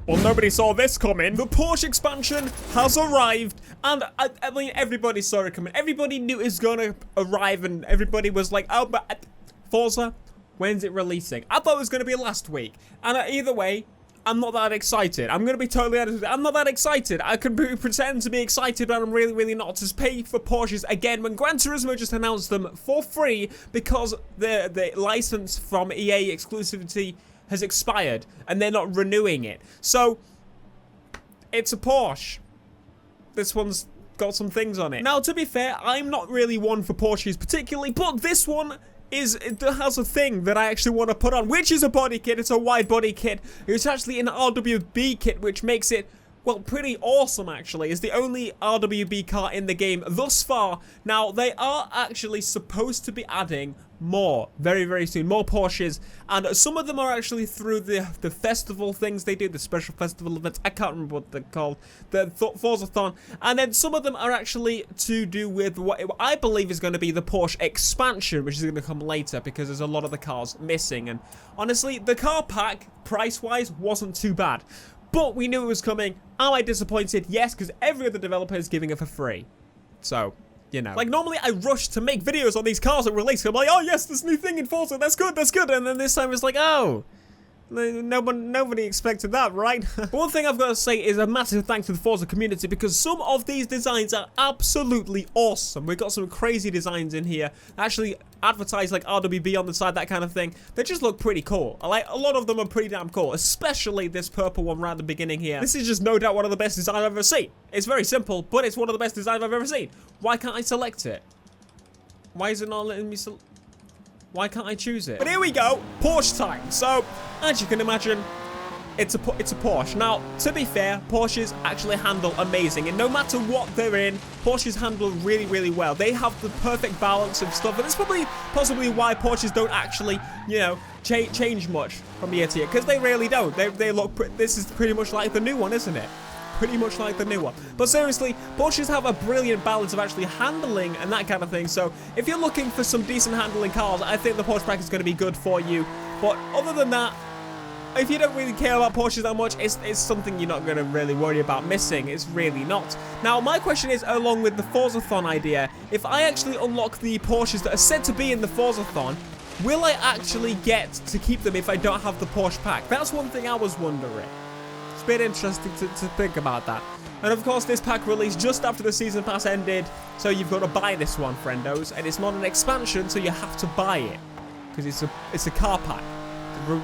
Well, nobody saw this coming. The Porsche expansion has arrived, and I mean, everybody saw it coming. Everybody knew it was gonna arrive, and everybody was like, oh, but Forza, when's it releasing? I thought it was gonna be last week, and either way, I'm not that excited. I'm gonna be totally honest with you. I'm not that excited. I can pretend to be excited, but I'm really, really not. To pay for Porsches again when Gran Turismo just announced them for free because the license from EA exclusivity has expired and they're not renewing it. So it's a Porsche. This one's got some things on it. Now, to be fair, I'm not really one for Porsches particularly, but this one it has a thing that I actually want to put on, which is a body kit. It's a wide body kit. It's actually an RWB kit, which makes it, well, pretty awesome, actually. It's the only RWB car in the game thus far. Now, they are actually supposed to be adding more very, very soon. More Porsches. And some of them are actually through the festival things they do. The special festival events. I can't remember what they're called. The Forzathon. And then some of them are actually to do with what I believe is going to be the Porsche expansion, which is going to come later because there's a lot of the cars missing. And honestly, the car pack, price-wise, wasn't too bad. But we knew it was coming. Am I disappointed? Yes, because every other developer is giving it for free. So, you know. Like, normally I rush to make videos on these cars that release. I'm like, oh, yes, this new thing in Forza. That's good, that's good. And then this time it's like, oh, nobody expected that, right? But one thing I've got to say is a massive thanks to the Forza community because some of these designs are absolutely awesome. We've got some crazy designs in here. Actually advertised like RWB on the side, that kind of thing. They just look pretty cool. A lot of them are pretty damn cool, especially this purple one right at the beginning here. This is just no doubt one of the best designs I've ever seen. It's very simple, but it's one of the best designs I've ever seen. Why can't I select it? Why is it not letting me select? Why can't I choose it? But here we go, Porsche time. So, as you can imagine, it's a Porsche. Now, to be fair, Porsches actually handle amazing, and no matter what they're in, Porsches handle really, really well. They have the perfect balance of stuff, and it's possibly why Porsches don't actually, you know, change much from year to year, because they really don't. They look. This is pretty much like the new one, isn't it? Pretty much like the new one. But seriously, Porsches have a brilliant balance of actually handling and that kind of thing. So if you're looking for some decent handling cars, I think the Porsche Pack is going to be good for you. But other than that, if you don't really care about Porsches that much, it's something you're not going to really worry about missing. It's really not. Now, my question is, along with the Forzathon idea, if I actually unlock the Porsches that are said to be in the Forzathon, will I actually get to keep them if I don't have the Porsche Pack? That's one thing I was wondering. It's a bit interesting to think about that. And of course, this pack released just after the season pass ended, so you've got to buy this one, friendos. And it's not an expansion, so you have to buy it because it's a car pack.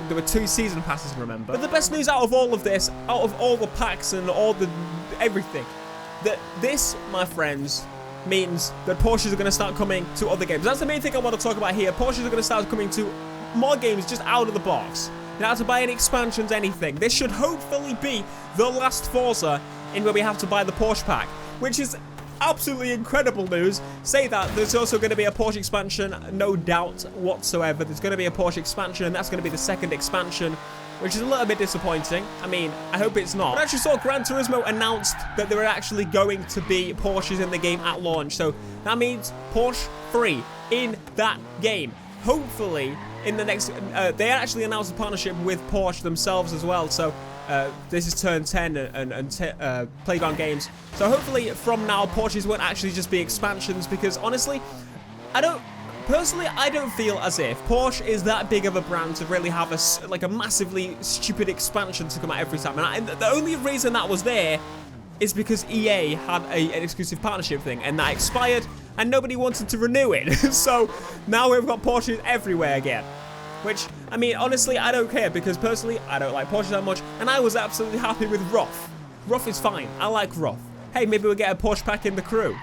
There were 2 season passes, remember. But the best news out of all of this, out of all the packs and all the everything, that this, my friends, means that Porsches are going to start coming to other games. That's the main thing I want to talk about here. Porsches are going to start coming to more games just out of the box. You don't have to buy any expansions, anything. This should hopefully be the last Forza in where we have to buy the Porsche Pack, which is absolutely incredible news. Say that, there's also going to be a Porsche expansion, no doubt whatsoever. There's going to be a Porsche expansion, and that's going to be the second expansion, which is a little bit disappointing. I mean, I hope it's not. But I actually saw Gran Turismo announced that there were actually going to be Porsches in the game at launch, so that means Porsche free in that game. Hopefully, in the next... they actually announced a partnership with Porsche themselves as well, so this is Turn 10 and Playground Games. So hopefully, from now, Porsches won't actually just be expansions, because honestly, I don't feel as if Porsche is that big of a brand to really have a massively stupid expansion to come out every time. And the only reason that was there is because EA had an exclusive partnership thing, and that expired, and nobody wanted to renew it. So now we've got Porsches everywhere again. Which, I mean, honestly, I don't care, because personally, I don't like Porsche that much, and I was absolutely happy with Roth. Roth is fine. I like Roth. Hey, maybe we'll get a Porsche Pack in the crew.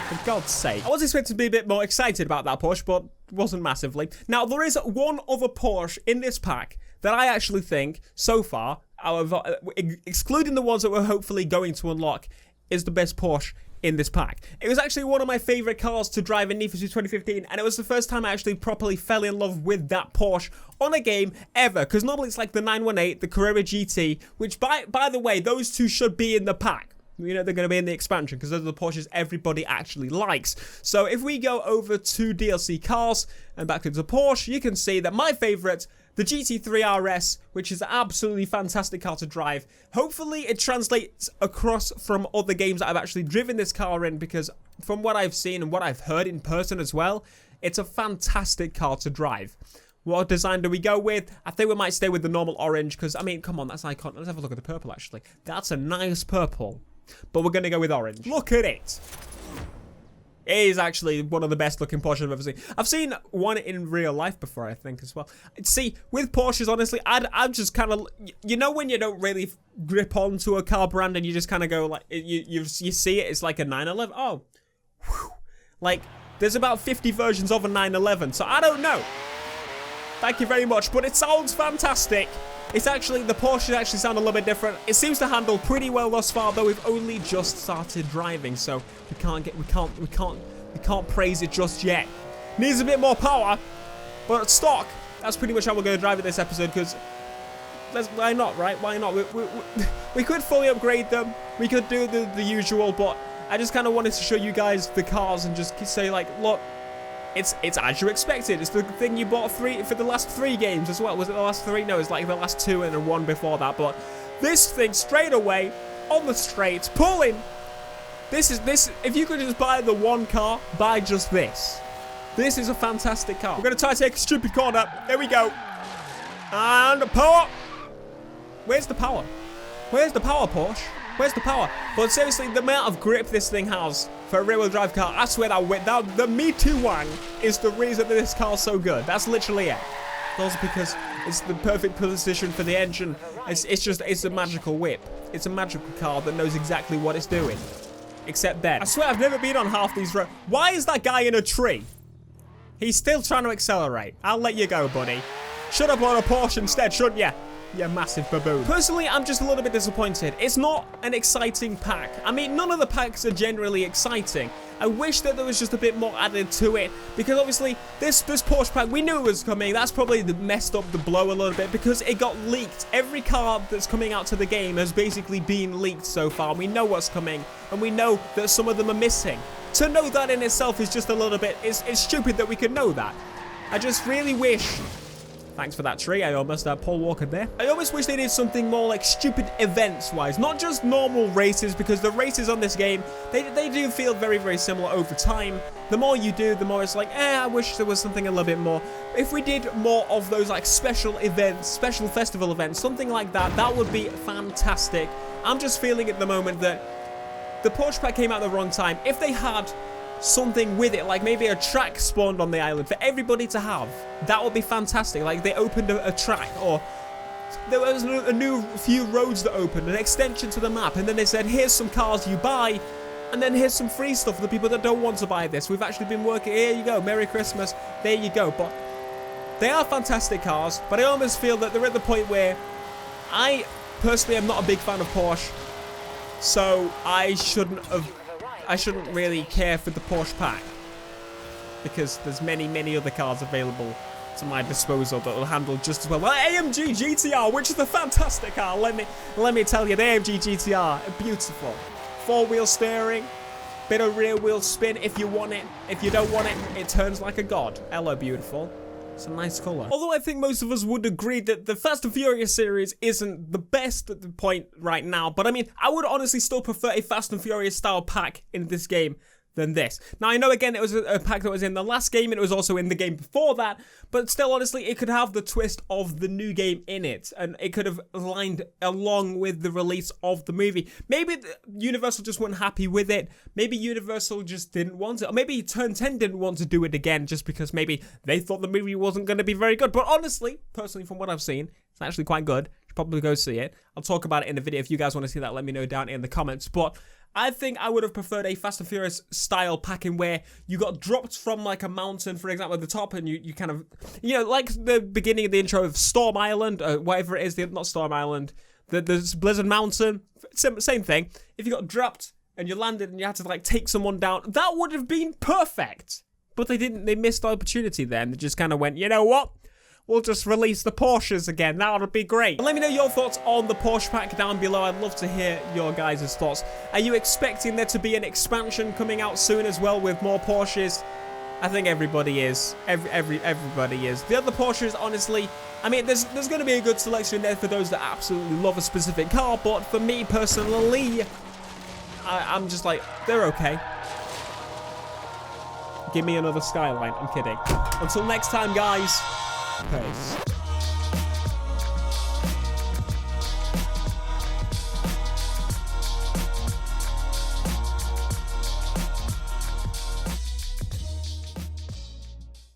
For God's sake. I was expecting to be a bit more excited about that Porsche, but wasn't massively. Now, there is one other Porsche in this pack that I actually think, so far, excluding the ones that we're hopefully going to unlock, is the best Porsche in this pack. It was actually one of my favorite cars to drive in Need for Speed 2015, and it was the first time I actually properly fell in love with that Porsche on a game ever, because normally it's like the 918, the Carrera GT, which by the way, those two should be in the pack. You know, they're going to be in the expansion, because those are the Porsches everybody actually likes. So if we go over to DLC cars and back into Porsche, you can see that my favorite, the GT3 RS, which is an absolutely fantastic car to drive. Hopefully it translates across from other games that I've actually driven this car in, because from what I've seen and what I've heard in person as well, it's a fantastic car to drive. What design do we go with? I think we might stay with the normal orange, because, I mean, come on, that's iconic. Let's have a look at the purple, actually. That's a nice purple, but we're going to go with orange. Look at it. It is actually one of the best looking Porsches I've ever seen. I've seen one in real life before, I think, as well. See, with Porsches, honestly, I'm just kind of, you know, when you don't really grip onto a car brand and you just kind of go like, you see it, it's like a 911. Oh, whew. Like, there's about 50 versions of a 911, so I don't know. Thank you very much, but it sounds fantastic. It's actually, the Porsches actually sound a little bit different. It seems to handle pretty well thus far, though we've only just started driving, so we can't praise it just yet. Needs a bit more power, but stock. That's pretty much how we're going to drive it this episode, because why not, right? Why not? We could fully upgrade them. We could do the usual, but I just kind of wanted to show you guys the cars and just say, like, look, it's as you expected. It's the thing you bought for the last 3 games as well. Was it the last 3? No, it's like the last 2 and then 1 before that. But this thing straight away on the straights, pulling. This. If you could just buy the one car, buy just this. This is a fantastic car. We're gonna try to take a stupid corner. There we go. And power. Where's the power? Where's the power, Porsche? Where's the power? But seriously, the amount of grip this thing has for a rear-wheel drive car, I swear that the Me Too Wang is the reason that this car's so good. That's literally it. Also because it's the perfect position for the engine. It's a magical whip. It's a magical car that knows exactly what it's doing. Except then. I swear I've never been on half these roads. Why is that guy in a tree? He's still trying to accelerate. I'll let you go, buddy. Shut up on a Porsche instead, shouldn't you? You massive baboon. Personally, I'm just a little bit disappointed. It's not an exciting pack. I mean, none of the packs are generally exciting. I wish that there was just a bit more added to it, because obviously this Porsche pack, we knew it was coming. That's probably messed up the blow a little bit, because it got leaked. Every car that's coming out to the game has basically been leaked so far. We know what's coming, and we know that some of them are missing. To know that in itself is just a little bit, it's stupid that we could know that. I just really wish... Thanks for that tree. I almost Paul Walker there. I almost wish they did something more like stupid events-wise, not just normal races, because the races on this game, they do feel very, very similar over time. The more you do, the more it's like, I wish there was something a little bit more. If we did more of those like special events, special festival events, something like that, that would be fantastic. I'm just feeling at the moment that the Porsche Pack came out at the wrong time. If they had something with it, like maybe a track spawned on the island for everybody to have, that would be fantastic. Like they opened a track, or there was a new few roads that opened, an extension to the map, and then they said, here's some cars you buy, and then here's some free stuff for the people that don't want to buy this. We've actually been working, here you go, Merry Christmas, there you go. But they are fantastic cars, but I almost feel that they're at the point where I personally am not a big fan of Porsche, so I shouldn't really care for the Porsche Pack, because there's many other cars available to my disposal that will handle just as well. Well, AMG GTR, which is a fantastic car. Let me tell you, the AMG GTR, beautiful. 4-wheel steering, bit of rear wheel spin if you want it. If you don't want it, it turns like a god. Hello, beautiful. It's a nice colour. Although I think most of us would agree that the Fast and Furious series isn't the best at the point right now, but I mean, I would honestly still prefer a Fast and Furious style pack in this game than this. Now, I know, again, it was a pack that was in the last game, and it was also in the game before that, but still, honestly, it could have the twist of the new game in it, and it could have aligned along with the release of the movie. Maybe Universal just weren't happy with it. Maybe Universal just didn't want it, or maybe Turn 10 didn't want to do it again just because maybe they thought the movie wasn't going to be very good. But honestly, personally, from what I've seen, it's actually quite good. You should probably go see it. I'll talk about it in the video. If you guys want to see that, let me know down in the comments. But I think I would have preferred a Fast and Furious style packing where you got dropped from like a mountain, for example, at the top, and you kind of, you know, like the beginning of the intro of Storm Island, whatever it is, not Storm Island, the Blizzard Mountain, same thing. If you got dropped and you landed and you had to like take someone down, that would have been perfect. But they didn't, they missed the opportunity then. They just kind of went, you know what? We'll just release the Porsches again. That would be great. But let me know your thoughts on the Porsche Pack down below. I'd love to hear your guys' thoughts. Are you expecting there to be an expansion coming out soon as well with more Porsches? I think everybody is. Everybody is. The other Porsches, honestly, I mean, there's going to be a good selection there for those that absolutely love a specific car, but for me personally, I'm just like, they're okay. Give me another Skyline. I'm kidding. Until next time, guys. Peace.